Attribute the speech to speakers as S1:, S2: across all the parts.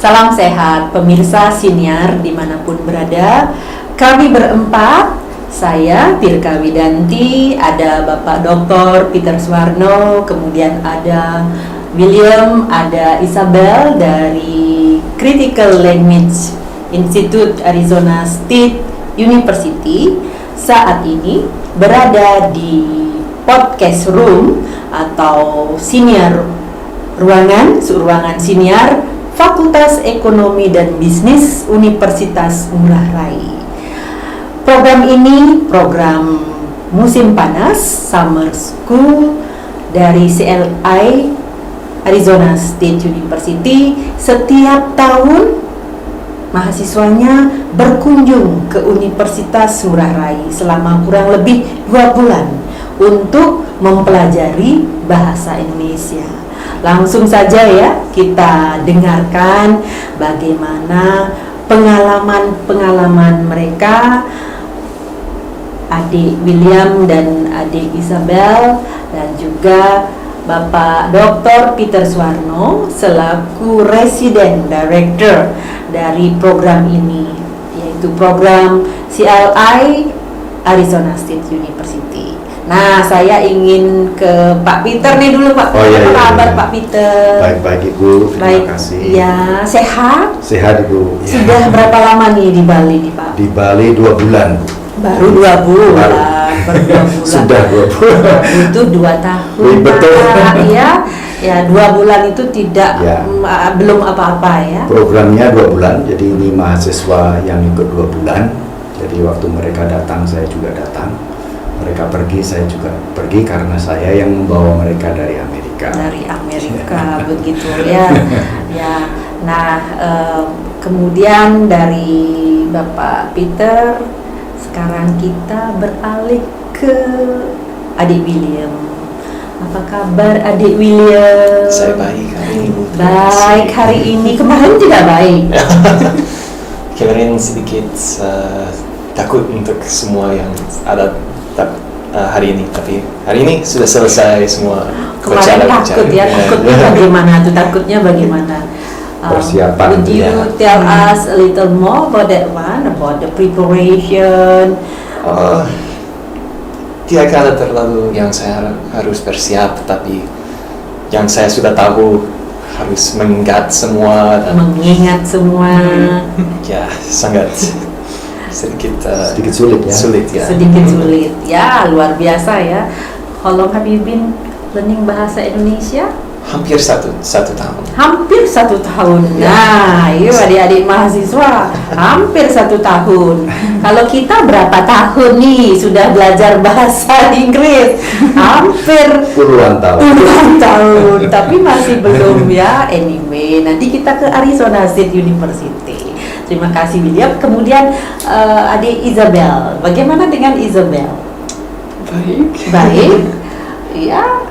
S1: Salam sehat pemirsa siniar dimanapun berada. Kami berempat, saya Tirka Widanti, ada Bapak Dr. Peter Suwarno, kemudian ada William, ada Isabel dari Critical Language Institute Arizona State University. Saat ini berada di podcast room atau siniar ruangan siniar Fakultas Ekonomi dan Bisnis Universitas Ngurah Rai. Program ini program musim panas, Summer School dari CLI Arizona State University. Setiap tahun mahasiswanya berkunjung ke Universitas Ngurah Rai selama kurang lebih 2 bulan untuk mempelajari bahasa Indonesia. Langsung saja ya, kita dengarkan bagaimana pengalaman mereka, adik William dan adik Isabel, dan juga Bapak Dr. Peter Suwarno selaku Resident Director dari program ini, yaitu program CLI Arizona State University. Nah, saya ingin ke Pak Peter nih dulu, Pak.
S2: Apa
S1: kabar Pak Peter?
S2: Baik Ibu, terima kasih.
S1: Ya, sehat?
S2: Sehat Ibu.
S1: Sudah berapa lama nih di Bali nih Pak?
S2: Di Bali 2 bulan.
S1: Baru 2 bulan. Baru 2 bulan.
S2: Sudah 2 bulan.
S1: Itu 2 tahun.
S2: Betul.
S1: Ya 2 bulan itu tidak belum apa-apa ya.
S2: Programnya 2 bulan, jadi ini mahasiswa yang ikut 2 bulan. Jadi waktu mereka datang, saya juga datang. Mereka pergi, saya juga pergi karena saya yang membawa mereka dari Amerika.
S1: Dari Amerika begitu ya. Ya. Nah, kemudian dari Bapak Peter, sekarang kita beralih ke adik William. Apa kabar adik William?
S3: Saya baik hari ini.
S1: Baik hari ini. Kemarin tidak baik.
S3: Kemarin sedikit takut untuk semua yang ada hari ini, tapi hari ini sudah selesai semua.
S1: Kemarin takut ya, takutnya bagaimana tuh? Takutnya bagaimana?
S2: Persiapan.
S1: Would you tell us a little more about that one, about the preparation?
S3: Tidak ada terlalu yang saya harus bersiap, tapi yang saya sudah tahu harus mengingat semua. Ya, sangat sedikit
S2: sulit ya.
S1: Sedikit sulit ya, luar biasa ya. How long have you been learning bahasa Indonesia?
S3: Hampir satu tahun.
S1: Hampir 1 tahun. Nah, iya adik-adik mahasiswa, hampir 1 tahun. Kalau kita berapa tahun nih sudah belajar bahasa Inggris? Hampir
S2: puluhan tahun,
S1: tapi masih belum ya. Anyway, nanti kita ke Arizona State University. Terima kasih William. Kemudian adik Isabel, bagaimana dengan Isabel? Baik. Ya,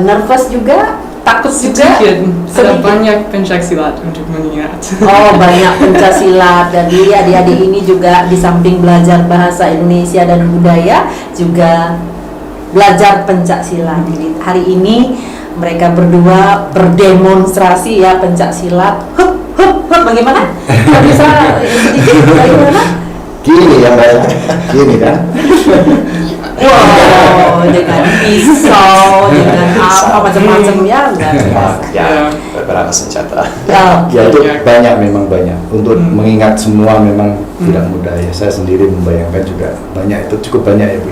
S1: nervous juga. Takut juga?
S4: Ada banyak pencaksilat untuk mengingat.
S1: Oh, banyak pencaksilat. Dan adik-adik ini juga di samping belajar bahasa Indonesia dan budaya, juga belajar pencaksilat. Jadi hari ini mereka berdua berdemonstrasi ya pencaksilat. Bagaimana? Bisa sedikit bagaimana?
S2: Gini ya Mbak, gini kan?
S1: Wow, dengan pisau, dengan apa macam-macam ya,
S3: beberapa senjata.
S2: Ya itu memang banyak. Untuk mengingat semua memang tidak mudah ya. Saya sendiri membayangkan juga banyak, itu cukup banyak ya Bu.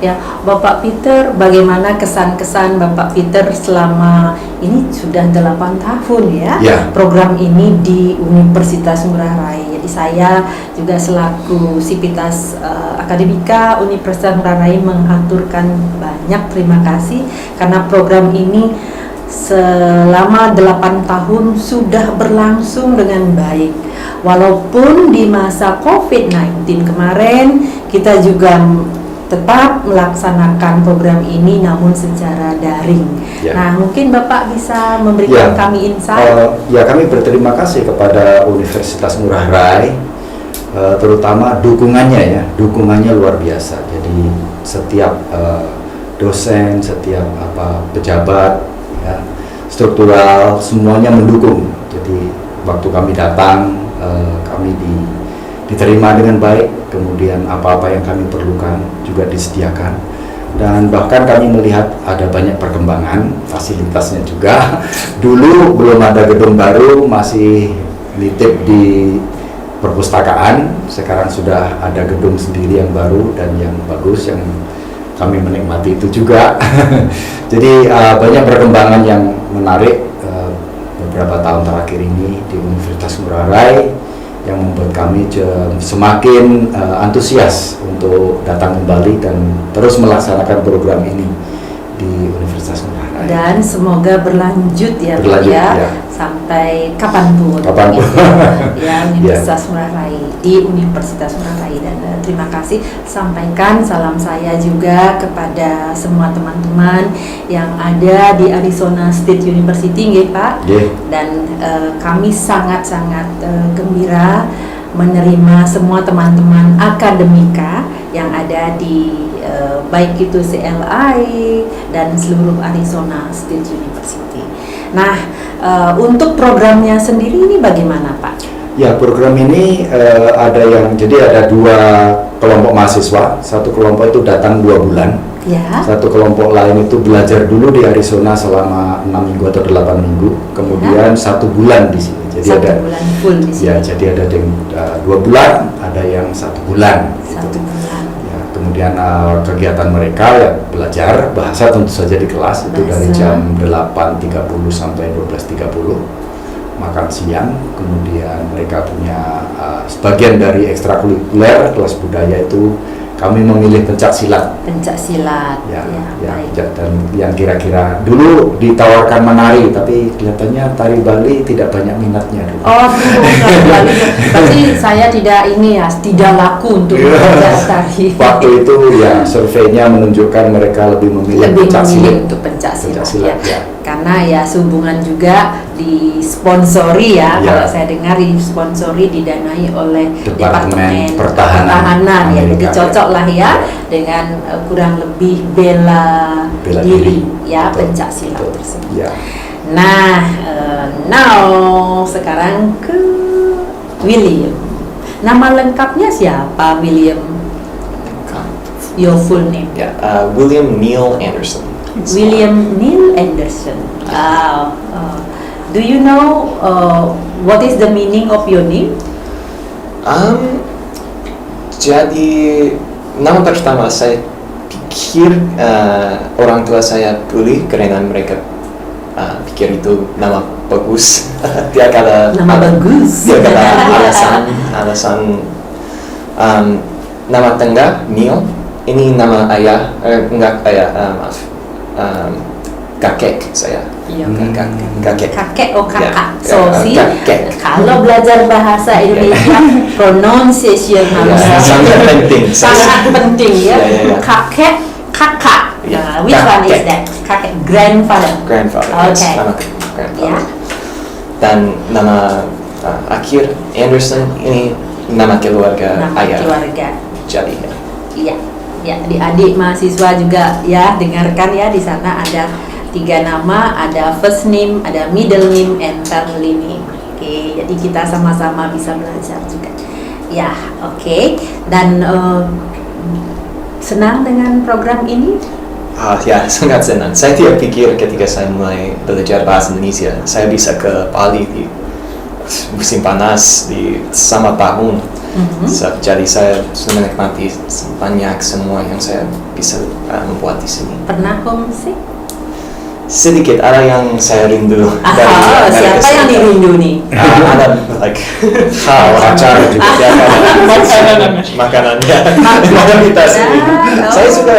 S1: Ya, Bapak Peter, bagaimana kesan-kesan Bapak Peter selama ini sudah 8 tahun ya, program ini di Universitas Ngurah Rai. Jadi saya juga selaku Sivitas Akademika Universitas Ngurah Rai mengaturkan banyak terima kasih karena program ini selama 8 tahun sudah berlangsung dengan baik. Walaupun di masa COVID-19 kemarin kita juga tetap melaksanakan program ini namun secara daring. Nah, mungkin Bapak bisa memberikan kami insight.
S2: Kami berterima kasih kepada Universitas Ngurah Rai, terutama dukungannya luar biasa. Jadi setiap dosen, setiap pejabat, struktural, semuanya mendukung. Jadi waktu kami datang, kami diterima dengan baik, kemudian apa-apa yang kami perlukan juga disediakan, dan bahkan kami melihat ada banyak perkembangan fasilitasnya juga. Dulu belum ada gedung baru, masih nitip di perpustakaan, sekarang sudah ada gedung sendiri yang baru dan yang bagus, yang kami menikmati itu juga. Jadi banyak perkembangan yang menarik beberapa tahun terakhir ini di Universitas Ngurah Rai, yang membuat kami semakin antusias untuk datang kembali dan terus melaksanakan program ini di Universitas Ngurah Rai.
S1: Dan semoga berlanjut ya, sampai kapanpun. Ya, Universitas Ngurah Rai, di Universitas Ngurah Rai. Dan terima kasih, sampaikan salam saya juga kepada semua teman-teman yang ada di Arizona State University, nggih Pak. Dan kami sangat-sangat gembira menerima semua teman-teman akademika yang ada di baik itu CLI dan seluruh Arizona State University. Nah, untuk programnya sendiri ini bagaimana Pak?
S2: Ya, program ini ada 2 kelompok mahasiswa. Satu kelompok itu datang 2 bulan.
S1: Ya.
S2: Satu kelompok lain itu belajar dulu di Arizona selama 6 minggu atau 8 minggu. Kemudian 1 bulan di sini. Jadi
S1: 1 bulan full di sini.
S2: Ya, jadi ada yang 2 bulan, ada yang 1 bulan.
S1: 1 bulan.
S2: Ya, kemudian kegiatan mereka ya belajar bahasa tentu saja di kelas, itu dari jam 8.30 sampai 12.30. Makan siang, kemudian mereka punya sebagian dari ekstrakurikuler kelas budaya itu kami memilih pencak silat.
S1: Pencak silat.
S2: Ya, dan yang kira-kira dulu ditawarkan menari, tapi kelihatannya tari Bali tidak banyak minatnya dulu.
S1: Oh, tari Bali. Berarti saya tidak laku untuk belajar tari.
S2: Waktu itu ya surveinya menunjukkan mereka lebih memilih pencak silat.
S1: Untuk pencak silat ya.
S2: Ya.
S1: Karena ya sehubungan juga disponsori ya. Kalau saya dengar disponsori, didanai oleh Departemen Pertahanan ya. Jadi cocok lah ya dengan kurang lebih bela diri ya, pencak silat tersebut.
S2: Ya.
S1: Nah, now sekarang ke William. Nama lengkapnya siapa, William? Your full name?
S3: William Neil Anderson.
S1: William Neil Anderson. Do you know what is the meaning of your name?
S3: Jadi nama pertama saya pikir orang tua saya pilih karena mereka pikir itu nama bagus. Dia kata
S1: nama bagus.
S3: Dia kata alasan nama tengah Neil ini nama ayah kakek saya.
S1: Kakek kakak.
S3: Yeah.
S1: Kalau belajar bahasa Indonesia pronunciation
S3: sangat
S1: penting ya. Kakek, kakak. Which one is that? Kakek, grandfather. Okay.
S3: Nama grandfather. Dan nama akhir Anderson ini nama keluarga ayah. Jadi
S1: ya, adik-adik mahasiswa juga ya, dengarkan ya, di sana ada 3 nama, ada first name, ada middle name, and family name. Oke, jadi kita sama-sama bisa belajar juga. Ya, oke. Dan senang dengan program ini?
S3: Ya, sangat senang. Saya tidak pikir ketika saya mulai belajar bahasa Indonesia, saya bisa ke Bali di musim panas di sama tahun. Jadi saya sudah menikmati banyak semua yang saya bisa membuat di sini.
S1: Pernah homesick?
S3: Sedikit, ada yang saya rindu.
S1: Siapa yang dirindu nih?
S3: Ada pacar juga, makanannya. Saya suka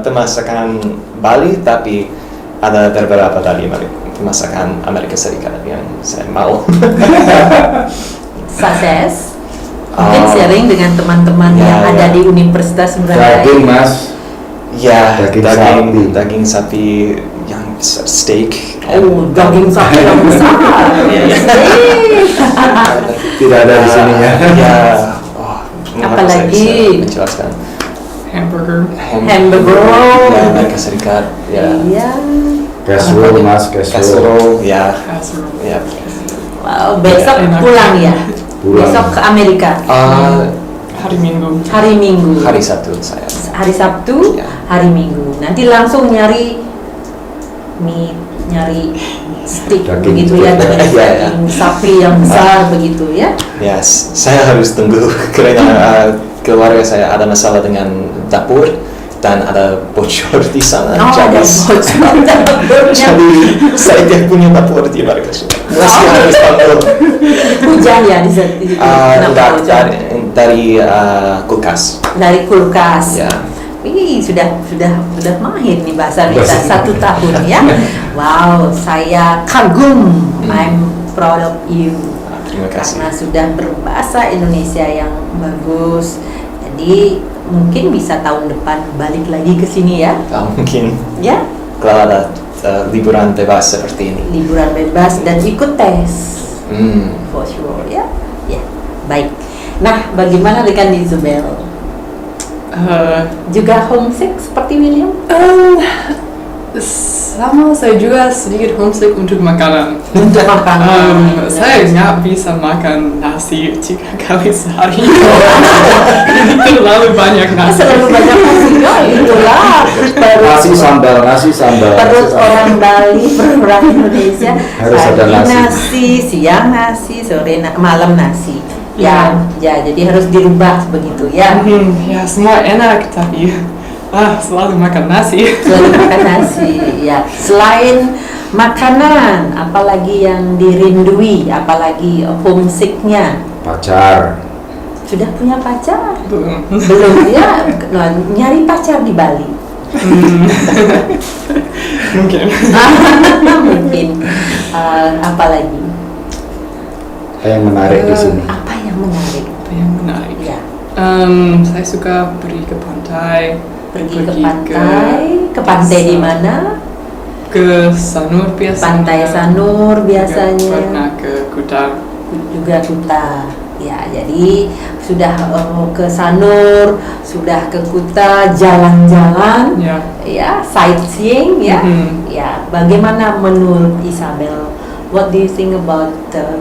S3: pemasakan Bali, tapi ada beberapa dari pemasakan Amerika Serikat yang saya mau.
S1: Sukses. Mungkin sharing dengan teman-teman yang ada di Universitas Ngurah Rai.
S2: Daging, Mas.
S3: Ya, daging sapi yang steak.
S1: Daging sapi yang besar.
S2: Tidak ada di sini ya.
S1: Apalagi
S3: menjelaskan.
S4: Hamburger.
S3: Ya, Amerika Serikat. Ya.
S2: Casserole, Mas, casserole.
S3: Ya.
S4: Casserole.
S3: Ya.
S1: Besok
S4: Enak.
S1: pulang ya.
S2: Pulang.
S1: Besok ke Amerika.
S4: Hari Minggu.
S1: Hari Minggu.
S3: Hari Sabtu saya.
S1: Hari Sabtu,
S3: Ya.
S1: hari Minggu. Nanti langsung nyari mie, nyari steak
S2: Daging.
S1: begitu ya,
S3: Ya, ya.
S1: daging sapi yang besar begitu ya.
S3: Ya, saya harus tunggu karena keluarga saya ada masalah dengan dapur dan ada bocor di sana.
S1: Oh, ada bocor dapurnya.
S3: Jadi saya tidak punya dapur di Amerika. Masih harus tunggu.
S1: Hujan ya di situ. Kenapa
S3: Enggak,
S1: bocor?
S3: dari kulkas.
S1: Dari kulkas.
S3: Ya.
S1: Ini sudah mahir nih bahasa kita 1 tahun ya. Wow, saya kagum. I'm proud of you.
S3: Terima kasih.
S1: Karena sudah berbahasa Indonesia yang bagus. Jadi mungkin bisa tahun depan balik lagi ke sini ya.
S3: Mungkin
S1: Ya,
S3: kalau ada liburan bebas seperti ini.
S1: liburan bebas dan ikut tes. For sure ya. Ya, baik. Nah, bagaimana dengan Isabel? Juga homesick seperti William?
S4: Sama saya juga sedikit homesick untuk makanan.
S1: Untuk makanan.
S4: Saya nggak bisa makan nasi 3 kali sehari. Ini terlalu banyak nasi.
S1: Selalu banyak nasi, oh, itulah
S2: Nasi sambal.
S1: perut orang Bali, perut orang Indonesia.
S2: Harus ada
S1: Pagi
S2: nasi.
S1: nasi, siang nasi, sore malam nasi. Ya, jadi harus dirubah begitu ya.
S4: Ya semua enak tapi selalu makan nasi.
S1: Selalu makan nasi. Ya, selain makanan, apalagi yang dirindui, apalagi homesicknya.
S2: Pacar.
S1: Sudah punya pacar?
S4: Belum.
S1: Belum ya, nyari pacar di Bali.
S4: Mungkin.
S1: Mungkin. Apalagi?
S2: Apa yang menarik di sini?
S1: Apa yang menarik?
S4: Apa yang menarik?
S1: Ya,
S4: Saya suka pergi ke pantai.
S1: pergi ke pantai di mana?
S4: Ke Sanur biasanya.
S1: Pantai Sanur biasanya.
S4: Juga pernah ke Kuta.
S1: Juga Kuta. Ya, jadi sudah ke Sanur, sudah ke Kuta, jalan-jalan,
S4: Ya.
S1: ya, sightseeing, ya. Ya, bagaimana menurut Isabel? What do you think about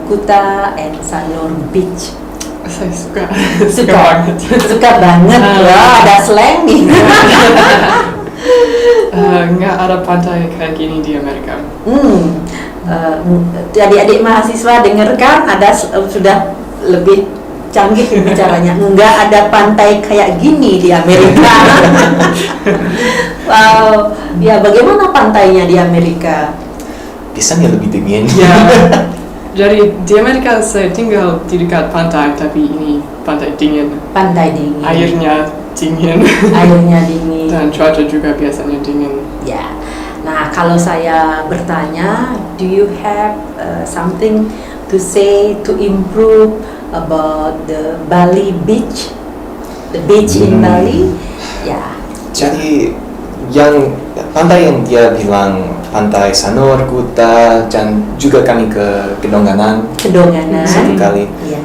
S1: Kuta and Sanur Beach?
S4: Saya suka.
S1: Suka
S4: banget.
S1: Suka banget. Wah, ada slang nih.
S4: Nggak ada pantai kayak gini di Amerika.
S1: Adik-adik mahasiswa dengarkan, ada sudah lebih canggih bicaranya. Enggak ada pantai kayak gini di Amerika. Wow, ya bagaimana pantainya di Amerika?
S3: Biasanya lebih dingin.
S4: Ya. Jadi di Amerika saya tinggal di dekat pantai tapi ini pantai dingin.
S1: Pantai dingin.
S4: Airnya dingin.
S1: Airnya dingin.
S4: Dan cuaca juga biasanya dingin.
S1: Ya. Nah, kalau saya bertanya, do you have something to say to improve about the Bali beach? The beach in Bali? Ya.
S3: Jadi yang pantai yang dia bilang pantai Sanur, Kuta, dan juga kami ke Kedonganan
S1: Kedonganan.
S3: 1 kali.
S1: Ya.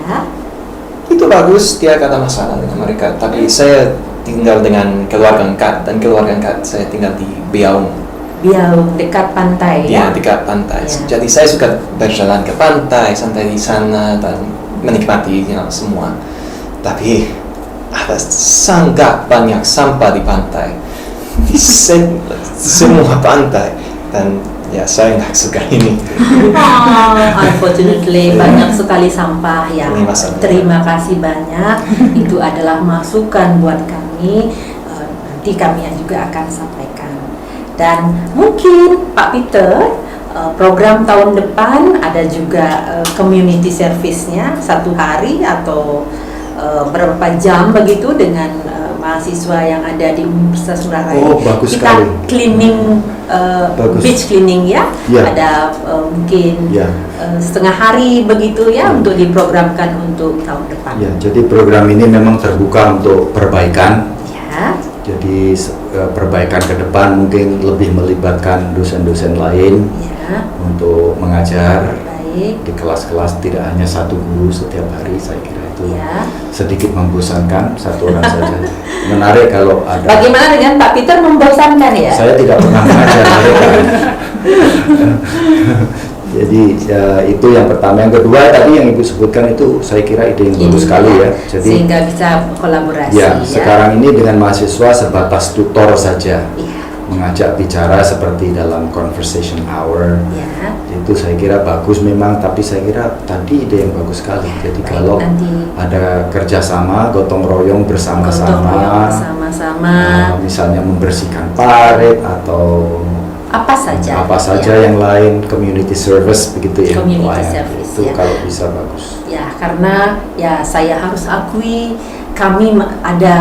S3: Itu bagus, dia kata masalah dengan mereka. Tapi saya tinggal dengan keluarga Engkat dan keluarga Engkat saya tinggal di Biaung.
S1: Biaung dekat pantai
S3: Ya,
S1: ya.
S3: dekat pantai.
S1: Ya.
S3: Jadi saya suka berjalan ke pantai, santai di sana dan menikmati semua. Tapi ada sangat banyak sampah di pantai. Di semua pantai dan ya saya nggak suka ini.
S1: Unfortunately banyak sekali sampah ya.
S3: Ini masalah.
S1: Terima kasih banyak. Itu adalah masukan buat kami. Nanti kami juga akan sampaikan. Dan mungkin Pak Peter, program tahun depan ada juga community service-nya 1 hari atau berapa jam begitu dengan mahasiswa yang ada di Universitas Ngurah Rai.
S2: Oh, bagus
S1: Kita
S2: sekali.
S1: cleaning,
S2: Bagus.
S1: beach cleaning ya.
S2: Ya.
S1: Ada mungkin
S2: Ya.
S1: setengah hari begitu ya untuk diprogramkan untuk tahun depan.
S2: Ya, jadi program ini memang terbuka untuk perbaikan.
S1: Ya.
S2: Jadi perbaikan ke depan mungkin lebih melibatkan dosen-dosen lain
S1: Ya.
S2: untuk mengajar
S1: Baik.
S2: di kelas-kelas, tidak hanya 1 guru setiap hari. Saya kira itu
S1: Ya.
S2: sedikit membosankan, 1 orang saja. Menarik kalau ada.
S1: Bagaimana dengan Pak Peter, membosankan ya?
S2: Saya tidak pernah mengajar mereka. Jadi itu yang pertama. Yang kedua tadi yang Ibu sebutkan itu saya kira ide yang bagus sekali ya. Jadi
S1: sehingga bisa kolaborasi.
S2: Ya, sekarang ini dengan mahasiswa sebatas tutor saja.
S1: Iya.
S2: Mengajak bicara seperti dalam conversation hour.
S1: Ya.
S2: Itu saya kira bagus memang, tapi saya kira tadi ide yang bagus sekali. Jadi
S1: Baik,
S2: kalau
S1: nanti
S2: ada kerjasama, gotong royong bersama-sama, misalnya membersihkan parit atau
S1: apa saja
S2: yang lain, community service begitu ya.
S1: Community service,
S2: itu
S1: ya.
S2: kalau bisa bagus.
S1: Ya, karena ya saya harus akui kami ada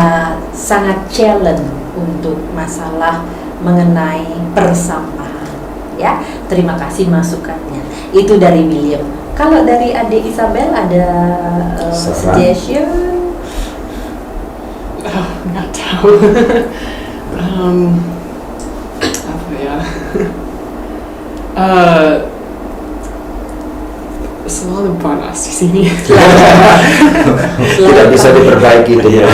S1: sangat challenge untuk masalah mengenai persampahan. Ya, terima kasih masukannya. Itu dari William. Kalau dari adik Isabel ada suggestion?
S4: Nggak tahu. Apa ya? Selalu panas di sini.
S2: Tidak bisa diperbaiki itu ya.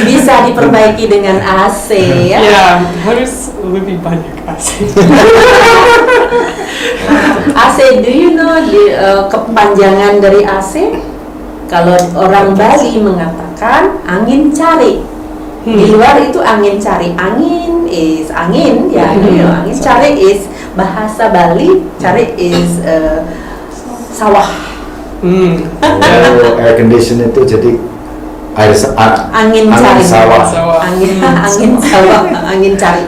S1: Bisa diperbaiki dengan AC ya.
S4: Ya, harus lebih banyak AC.
S1: AC, do you know kepanjangan dari AC? Kalau orang Bali mengatakan angin cari. Di luar itu angin cari. Angin is angin ya, angin cari is bahasa Bali, cari is sawah.
S2: Air condition itu jadi
S1: angin cari
S2: sawah.
S1: Angin sawah, angin cari.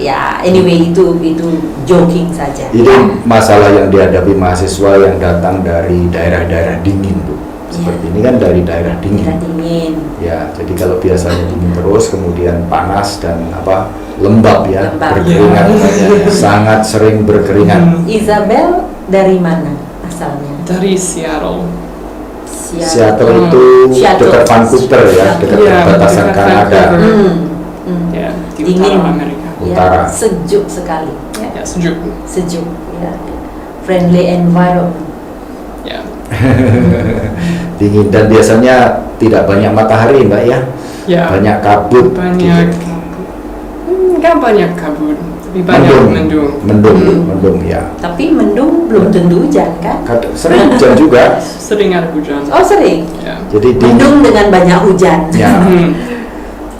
S1: Ya, anyway itu joking saja.
S2: Ini masalah yang dihadapi mahasiswa yang datang dari daerah-daerah dingin, Bu. Seperti ini kan dari daerah dingin. Ya, jadi kalau biasanya dingin terus, kemudian panas dan lembab ya, berkeringat, sangat sering berkeringat.
S1: Isabel dari mana asalnya?
S4: Dari Seattle.
S2: Seattle itu dekat Vancouver ya, dekat perbatasan Kanada.
S4: Ya, di
S1: dingin,
S4: utara Amerika.
S2: Utara.
S1: Ya, sejuk sekali.
S4: Ya, sejuk.
S1: Ya. Friendly environment.
S4: Ya.
S2: Dingin dan biasanya tidak banyak matahari, Mbak ya.
S4: Ya.
S2: Banyak kabut.
S4: Banyak
S2: gitu.
S4: Nggak banyak kabut, lebih banyak
S2: mendung ya.
S1: Tapi mendung belum tentu hujan kan?
S2: Sering hujan juga.
S4: Sering ada hujan.
S1: Oh sering.
S4: Ya.
S2: Jadi
S1: mendung dengan banyak hujan.
S2: Ya.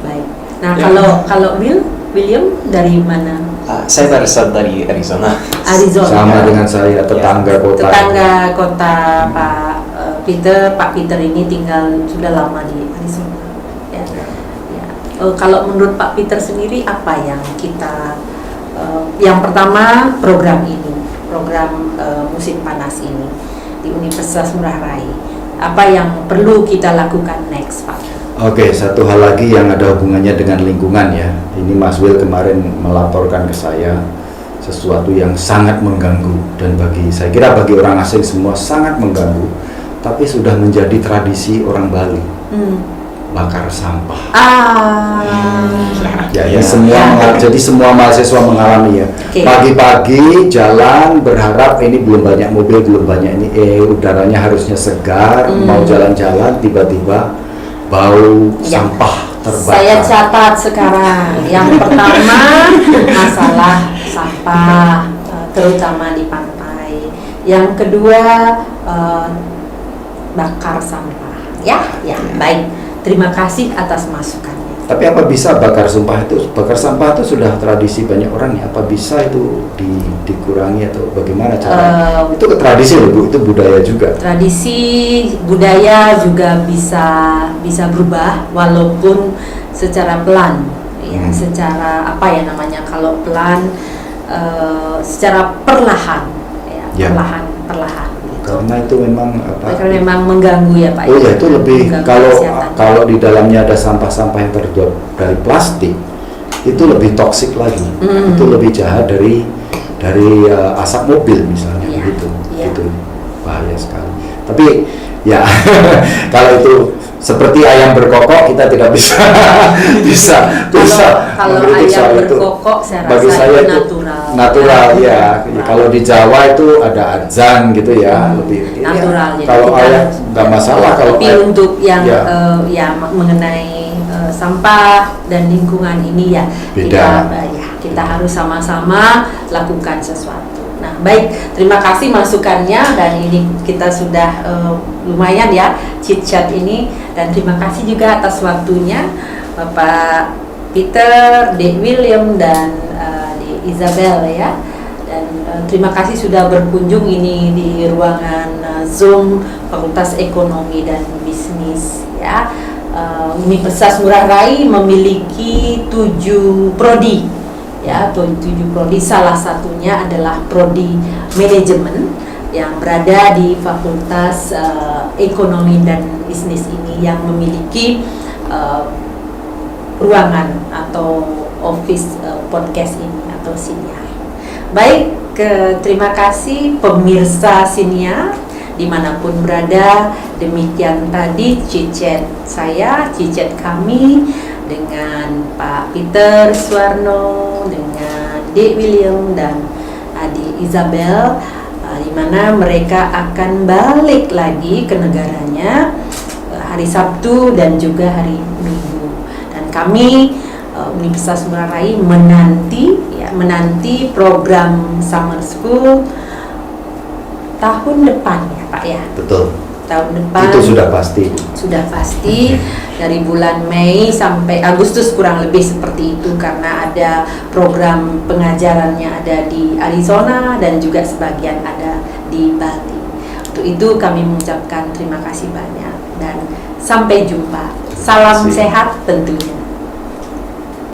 S1: Baik. Nah
S4: Ya.
S1: kalau William dari mana?
S3: Saya berasal dari Arizona.
S2: Sama dengan saya, tetangga kota.
S1: Tetangga kota Pak Peter ini tinggal sudah lama di Arizona. Ya. Kalau menurut Pak Peter sendiri apa yang kita yang pertama program musim panas ini di Universitas Ngurah Rai, apa yang perlu kita lakukan next, Pak?
S2: Oke, satu hal lagi yang ada hubungannya dengan lingkungan ya. Ini Mas Will kemarin melaporkan ke saya sesuatu yang sangat mengganggu dan saya kira bagi orang asing semua sangat mengganggu, tapi sudah menjadi tradisi orang Bali. Bakar sampah. Jadi semua mahasiswa mengalami ya. Pagi-pagi jalan berharap ini belum banyak mobil, belum banyak ini, udaranya harusnya segar, mau jalan-jalan tiba-tiba bau sampah terbakar.
S1: Saya catat sekarang. Yang pertama masalah sampah, terutama di pantai. Yang kedua bakar sampah. Ya, baik. Terima kasih atas masukannya.
S2: Tapi apa bisa bakar sampah itu sudah tradisi banyak orang ya? Apa bisa itu dikurangi atau bagaimana cara? Itu tradisi loh Bu, itu budaya juga.
S1: Tradisi budaya juga bisa berubah walaupun secara pelan, ya, secara kalau pelan, secara perlahan, ya. perlahan.
S2: Karena itu memang
S1: Karena memang mengganggu ya Pak.
S2: Oh ya, itu lebih kalau di dalamnya ada sampah-sampah yang terbuat dari plastik, itu lebih toksik lagi. Itu lebih jahat dari asap mobil misalnya begitu. Itu bahaya sekali. Tapi ya kalau itu seperti ayam berkokok, kita tidak bisa
S1: kalau
S2: mengkritik soal
S1: ayam
S2: itu.
S1: berkokok saya
S2: Bagi
S1: rasa
S2: saya itu natural ya. Kalau di Jawa itu ada adzan gitu ya, lebih
S1: natural.
S2: Ya, kalau ayam nggak masalah.
S1: Tapi untuk yang mengenai sampah dan lingkungan ini ya
S2: beda.
S1: Kita harus sama-sama lakukan sesuatu. Nah, baik, terima kasih masukannya, dan ini kita sudah lumayan ya chit-chat ini, dan terima kasih juga atas waktunya Bapak Peter, Dek William, dan Dek Isabel ya. Dan terima kasih sudah berkunjung ini di ruangan Zoom Fakultas Ekonomi dan Bisnis ya. Universitas Ngurah Rai memiliki 7 prodi ya, 7 prodi. Salah satunya adalah prodi manajemen yang berada di Fakultas Ekonomi dan Bisnis ini, yang memiliki ruangan atau office podcast ini atau Sinia. Baik, terima kasih pemirsa Sinia dimanapun berada. Demikian tadi chit-chat saya, chit-chat kami dengan Pak Peter Suwarno, dengan Dek William dan Adik Isabel, di mana mereka akan balik lagi ke negaranya hari Sabtu dan juga hari Minggu. Dan kami Universitas Ngurah Rai menanti program summer school tahun depan ya Pak ya.
S2: Betul.
S1: Tahun depan
S2: Itu sudah pasti.
S1: Sudah pasti dari bulan Mei sampai Agustus kurang lebih seperti itu, karena ada program pengajarannya ada di Arizona dan juga sebagian ada di Bali. Untuk itu kami mengucapkan terima kasih banyak dan sampai jumpa. Salam sehat tentunya.